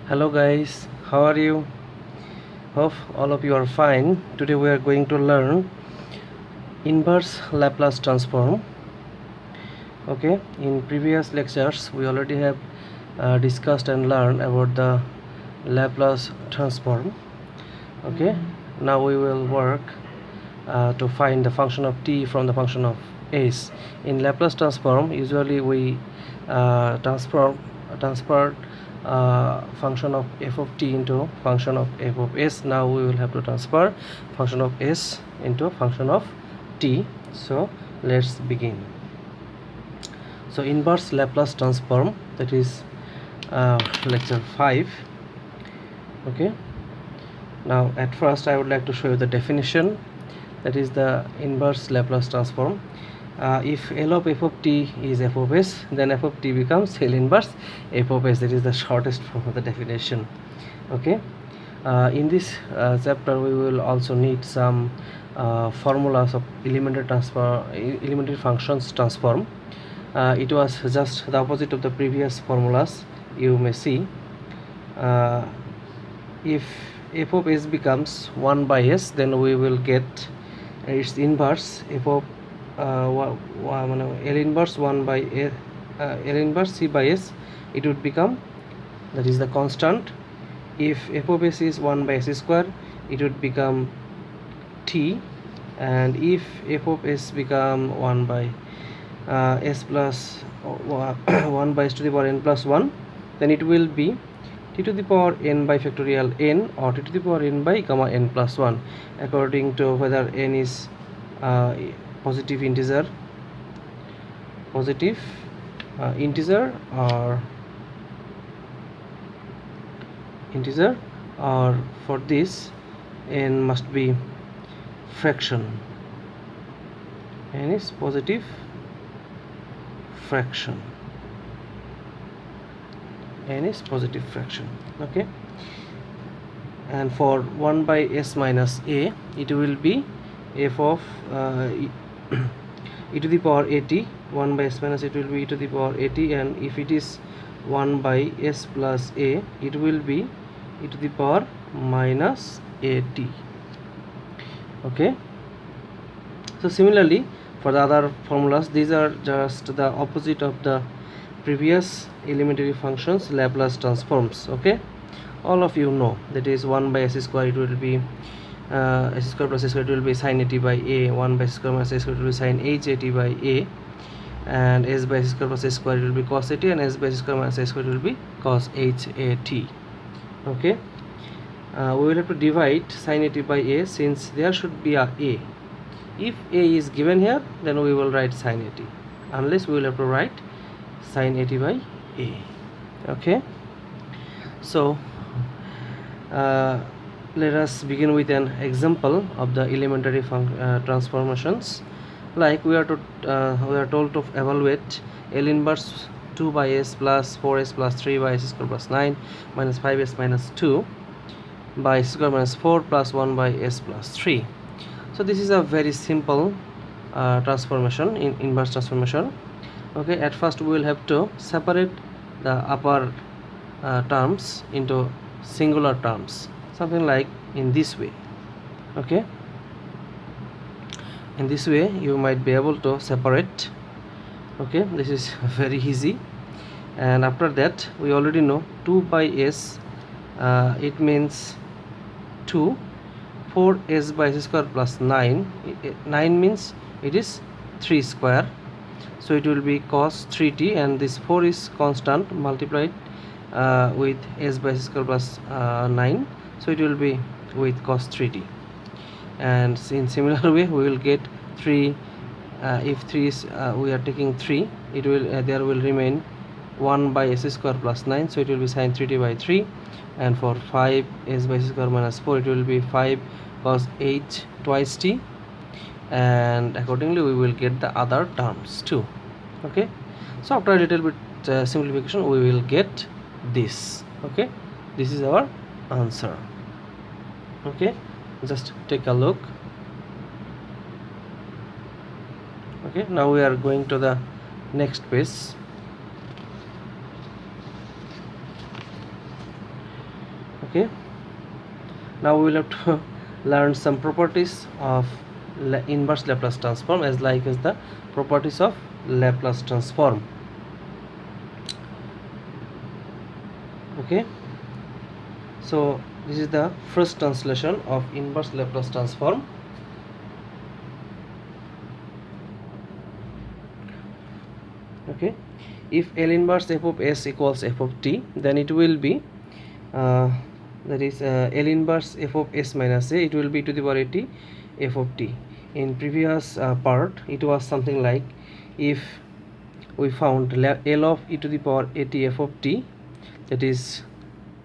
Hello guys, how are you? Hope all of you are fine. Today we are going to learn inverse Laplace transform. Okay, in previous lectures we already have discussed and learned about the Laplace transform. Okay, now we will work to find the function of t from the function of s. In Laplace transform, usually we transfer function of f of t into function of f of s. Now we will have to transfer function of s into function of t. So let's begin. So inverse Laplace transform, that is lecture 5. Okay, now at first I would like to show you the definition, that is the inverse Laplace transform. If L of f of t is f of s, then f of t becomes L inverse f of s. That is the shortest form of the definition. Okay, in this chapter we will also need some formulas of elementary functions transform. It was just the opposite of the previous formulas. You may see, if f of s becomes 1 by s, then we will get its inverse f of L inverse 1 by s, L inverse c by s. It would become, that is the constant. If f of s is 1 by s square, it would become t, and if f of s become 1 by s plus 1 by s to the power n plus 1, then it will be t to the power n by factorial n, or t to the power n by comma n plus 1, according to whether n is positive integer or for this n must be fraction. N is positive fraction. N is positive fraction. Okay, and for 1 by s minus a, it will be f of e to the power at. 1 by s minus it will be e to the power at, and if it is 1 by s plus a, it will be e to the power minus at. Okay, so similarly for the other formulas, these are just the opposite of the previous elementary functions Laplace transforms. Okay, all of you know, that is 1 by s square, it will be s square plus s square, it will be sin at by a. 1 by s square minus s square, it will be sin h at by a, and s by s square plus s square, it will be cos at, and s by s square minus s square, it will be cos h at. Okay, we will have to divide sin at by a, since there should be a. If a is given here, then we will write sin at, unless we will have to write sin at by a. Okay, so let us begin with an example of the elementary transformations. Like we are told to evaluate L inverse 2 by s plus 4s plus 3 by s square plus 9 minus 5s minus 2 by s square minus 4 plus 1 by s plus 3. So this is a very simple transformation, in inverse transformation. Okay, at first we will have to separate the upper terms into singular terms, something like in this way. Okay, in this way you might be able to separate. Okay, this is very easy. And after that, we already know 2 by s, it means 2. 4s by s square plus 9, 9 means it is 3 square, so it will be cos 3t, and this 4 is constant multiplied with s by s square plus 9, so it will be with cos 3t. And in similar way we will get 3. If 3 is we are taking 3, it will there will remain 1 by s square plus 9, so it will be sin 3t by 3. And for 5 s by s square minus 4, it will be 5 cos h twice t, and accordingly we will get the other terms too. Okay, so after a little bit simplification, we will get this. Okay, this is our answer. Okay, just take a look. Okay, now we are going to the next page. Okay, now we will have to learn some properties of inverse Laplace transform, as the properties of Laplace transform. Okay, so this is the first translation of inverse Laplace transform. Okay, if L inverse f of s equals f of t, then it will be that is L inverse f of s minus a, it will be to the power at f of t. In previous part it was something like, if we found L of e to the power at f of t, that is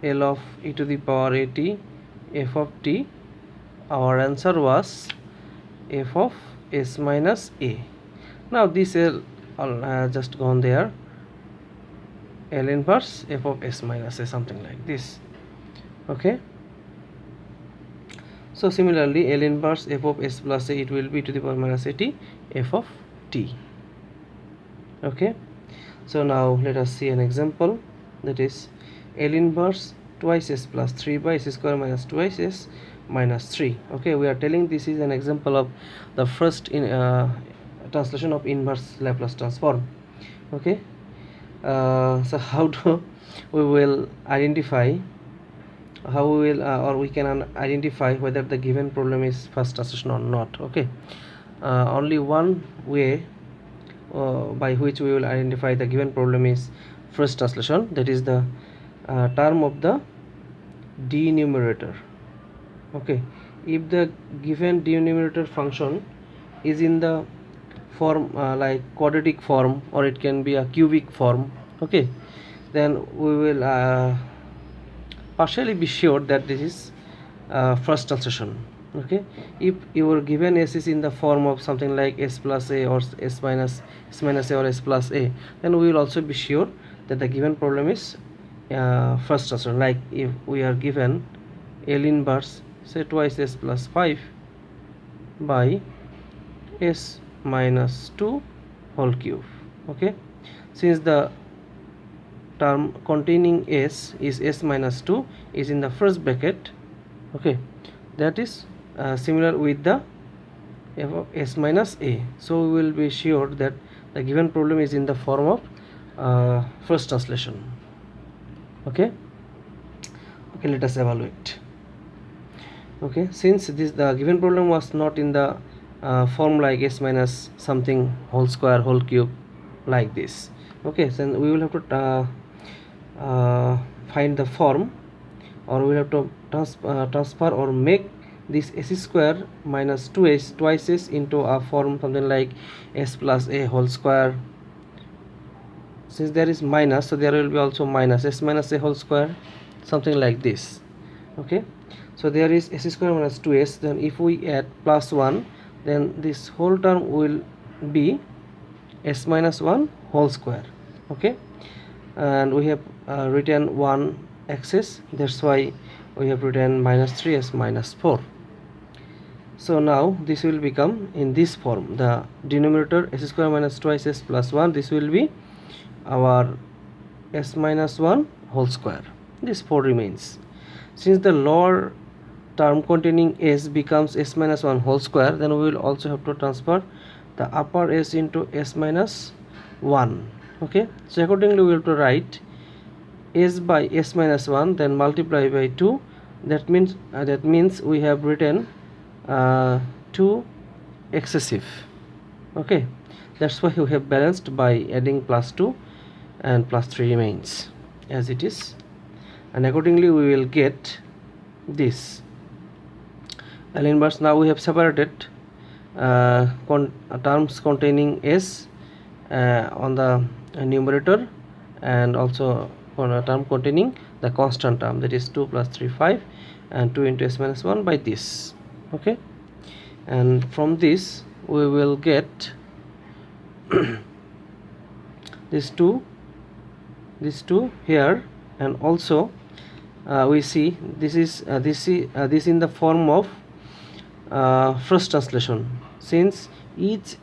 L of e to the power at f of t, our answer was f of s minus a. Now this L just gone there, L inverse f of s minus a, something like this. Okay, so similarly L inverse f of s plus a, it will be to the power minus at f of t. Okay, so now let us see an example, that is L inverse twice s plus 3 by s square minus twice s minus 3. Okay, we are telling this is an example of the first translation of inverse Laplace transform. Okay, so how do we will identify, how we will or we can identify whether the given problem is first translation or not. Okay, only one way by which we will identify the given problem is first translation, that is the term of the denominator. Okay, if the given denominator function is in the form like quadratic form, or it can be a cubic form, okay, then we will partially be sure that this is first translation. Okay, if your given s is in the form of something like s plus a or s minus a or s plus a, then we will also be sure that the given problem is first translation. Like if we are given L inverse say twice s plus 5 by s minus 2 whole cube. Okay, since the term containing s is s minus 2 is in the first bracket, okay, that is similar with the f of s minus a, so we will be sure that the given problem is in the form of first translation. Okay, let us evaluate. Okay, since the given problem was not in the form like s minus something whole square whole cube like this. Okay, then we will have to find the form, or we will have to transfer or make this s square minus 2s twice s into a form something like s plus a whole square. Since there is minus, so there will be also minus s minus a whole square, something like this. Okay, so there is s square minus 2s, then if we add plus 1, then this whole term will be s minus 1 whole square. Okay, and we have written one excess, that's why we have written minus 3s minus 4. So now this will become in this form, the denominator s square minus twice s plus 1, this will be our s minus 1 whole square. This 4 remains. Since the lower term containing s becomes s minus 1 whole square, then we will also have to transfer the upper s into s minus 1. Okay, so accordingly we have to write s by s minus 1, then multiply by 2. That means we have written 2 excessive. Okay, that's why we have balanced by adding plus 2, and plus 3 remains as it is, and accordingly we will get this L inverse. Now we have separated terms containing s on the numerator, and also on a term containing the constant term, that is 2 plus 3 5, and 2 into s minus 1 by this. Okay, and from this we will get these two here, and also we see this is this in the form of first translation, since each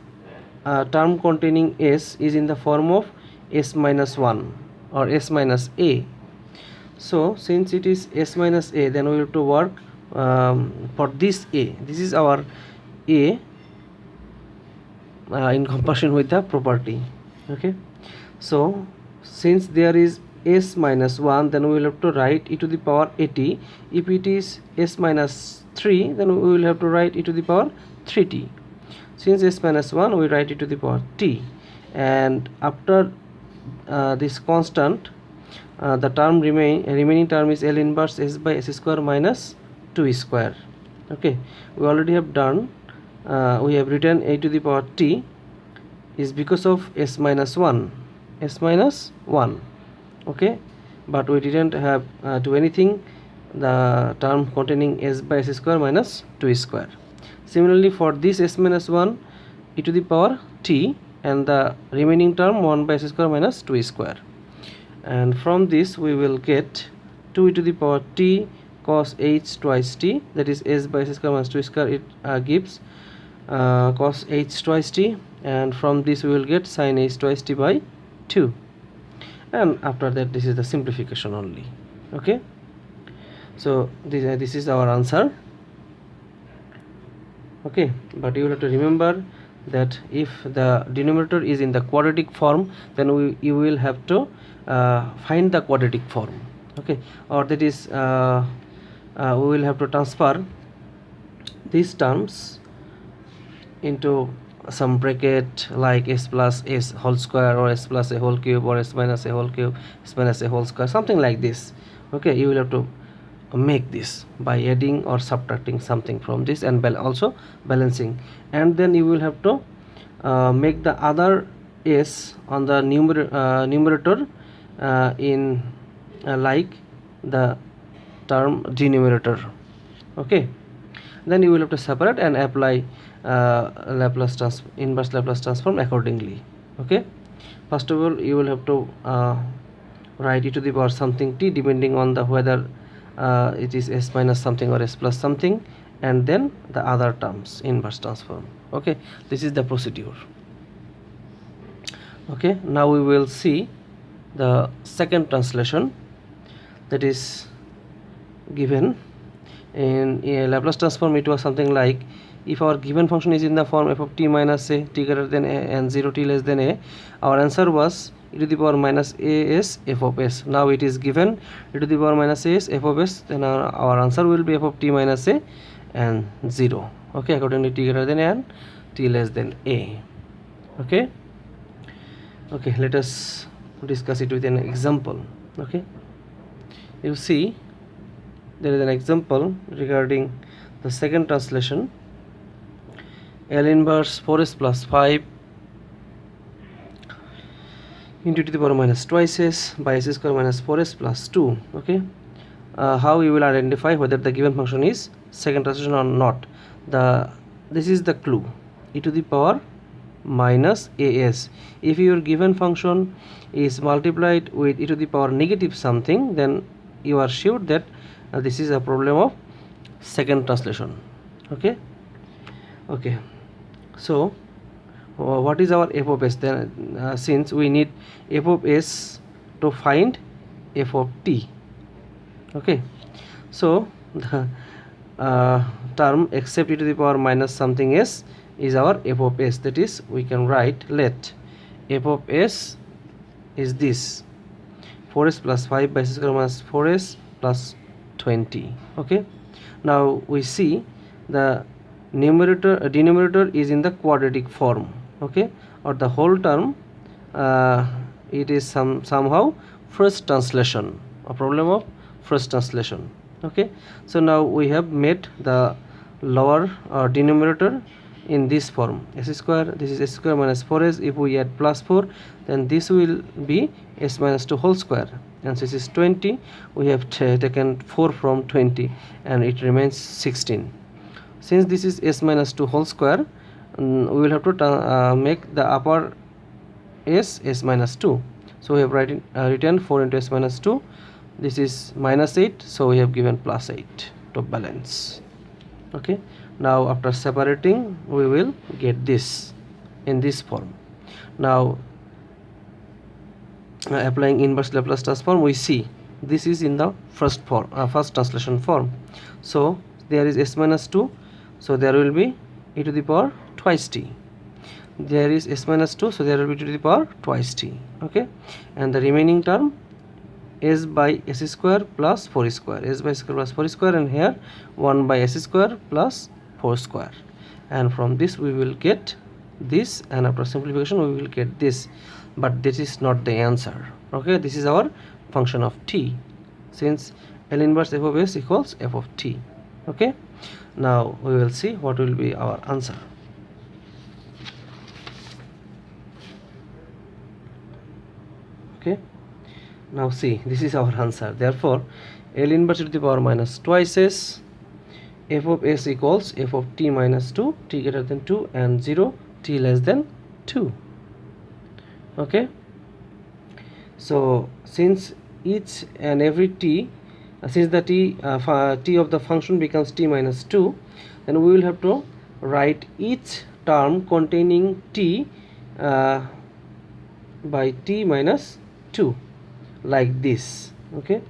term containing s is in the form of s minus 1 or s minus a. So since it is s minus a, then we have to work for this a. This is our a in comparison with the property. Okay, so since there is s minus 1, then we will have to write e to the power at. If it is s minus 3, then we will have to write e to the power 3t. Since s minus 1, we write e to the power t, and after this constant, the remaining term is L inverse s by s square minus 2 square. Okay, we already have done, we have written a to the power t is because of s minus 1, okay, but we didn't have do anything the term containing s by s square minus 2 square. Similarly, for this s minus 1, e to the power t, and the remaining term 1 by s square minus 2 square, and from this we will get 2 e to the power t cos h twice t, that is s by s square minus 2 square. It gives cos h twice t, and from this we will get sin h twice t by 2, and after that this is the simplification only. Okay, so this is our answer. Okay, but you will have to remember that if the denominator is in the quadratic form, then you will have to find the quadratic form. Okay, or that is we will have to transfer these terms into some bracket like s plus s whole square, or s plus a whole cube, or s minus a whole cube, s minus a whole square, something like this. Okay, you will have to make this by adding or subtracting something from this, and also balancing, and then you will have to make the other s on the numerator in like the term denominator. Okay, then you will have to separate and apply inverse Laplace transform accordingly. Okay, first of all you will have to write e to the power something t, depending on the whether it is s minus something or s plus something, and then the other terms inverse transform. Okay, this is the procedure. Okay, now we will see the second translation, that is given in Laplace transform. It was something like, if our given function is in the form f of t minus a, t greater than a, and 0 t less than a, our answer was e to the power minus a s f of s. Now it is given e to the power minus a s f of s, then our answer will be f of t minus a and 0. Okay, accordingly t greater than a and t less than a. Okay, okay, let us discuss it with an example. Okay, you see there is an example regarding the second translation. L inverse 4s plus 5 into to the power minus twice s by s square minus 4s plus 2. Okay, how you will identify whether the given function is second translation or not? This is the clue, e to the power minus as. If your given function is multiplied with e to the power negative something, then you are sure that this is a problem of second translation. Okay, okay, so what is our f of s then? Since we need f of s to find f of t. Okay, so the term except e to the power minus something s is our f of s. That is, we can write, let f of s is this 4s plus 5 by s square minus 4s plus 20. Okay, now we see the denominator is in the quadratic form. Okay, or the whole term it is somehow first translation, a problem of first translation. Okay, so now we have made the lower denominator in this form, s square, this is s square minus 4s. If we add plus 4, then this will be s minus 2 whole square, and this is 20. We have taken 4 from 20, and it remains 16. Since this is s minus 2 whole square, we will have to make the upper s minus 2. So we have written 4 into s minus 2. This is minus 8, so we have given plus 8 to balance. Okay, now after separating, we will get this in this form. Now applying inverse Laplace transform, we see this is in the first translation form. So there is s minus 2, so there will be e to the power twice t. There is s minus 2, so there will be e to the power twice t. Okay, and the remaining term s by s square plus 4 square, s by s square plus 4 square, and here 1 by s square plus 4 square, and from this we will get this, and after simplification we will get this, but this is not the answer. Okay, this is our function of t, since L inverse f of s equals f of t. Okay, now we will see what will be our answer. Okay, now see, this is our answer. Therefore L inverse to the power minus twice s f of s equals f of t minus 2, t greater than 2, and 0, t less than 2. Okay, so since each and every t, since the t of the function becomes t minus 2, then we will have to write each term containing t by t minus 2 like this. Okay,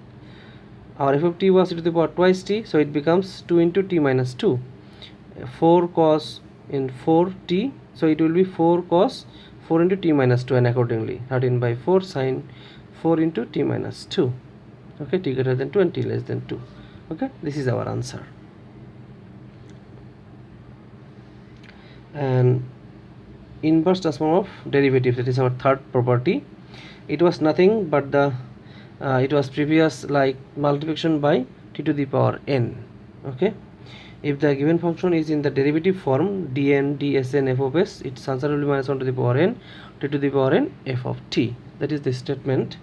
our f of t was e to the power twice t, so it becomes 2 into t minus 2, 4 cos in 4t, so it will be 4 cos 4 into t minus 2, and accordingly 13 by 4 sin 4 into t minus 2. Okay, t greater than 2 and t less than 2. Okay, this is our answer. And inverse transform of derivative, that is our third property. It was nothing but the it was previous like multiplication by t to the power n. Okay, if the given function is in the derivative form dn dsn f of s, its answer will be minus 1 to the power n t to the power n f of t. That is the statement.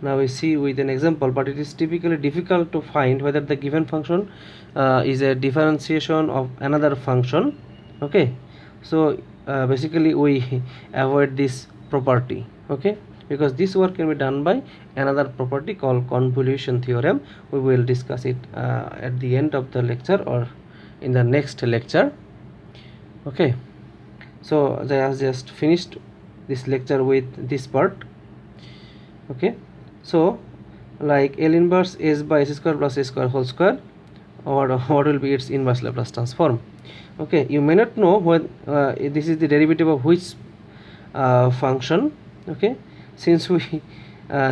Now we see with an example, but it is typically difficult to find whether the given function is a differentiation of another function. Okay, so basically we avoid this property. Okay, because this work can be done by another property called convolution theorem. We will discuss it at the end of the lecture or in the next lecture. Okay, so I have just finished this lecture with this part. Okay, so like L inverse s by s square plus s square whole square, or what will be its inverse Laplace transform. Okay, you may not know what this is the derivative of which function. Okay, since we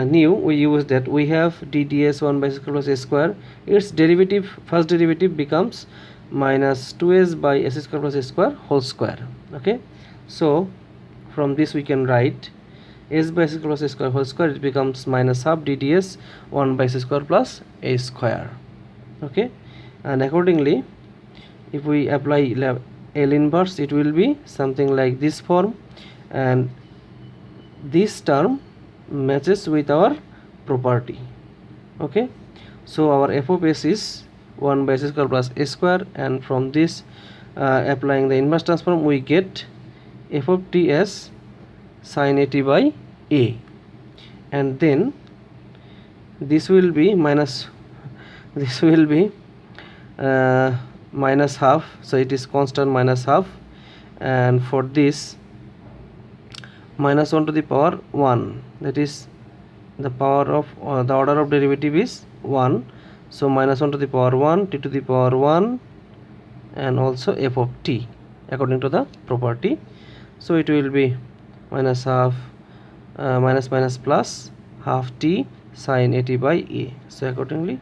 knew, we use that we have dds 1 by s square plus s square, its derivative, first derivative becomes minus 2s by s square plus s square whole square. Okay, so from this we can write s by s square plus s square whole square, it becomes minus half dds 1 by s square plus a square. Okay, and accordingly if we apply L inverse, it will be something like this form, and this term matches with our property. Okay, so our f of s is 1 by s square plus a square, and from this applying the inverse transform, we get f of t as sin at by a, and then this will be minus, this will be minus half, so it is constant minus half, and for this minus 1 to the power 1, that is the power of the order of derivative is 1, so minus 1 to the power 1, t to the power 1, and also f of t according to the property. So it will be minus half minus minus plus half t sin at by a, so accordingly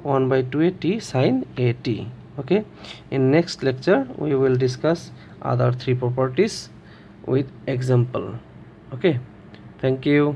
1 by 2a t sin a t. Okay, in next lecture we will discuss other three properties with example. Okay, thank you.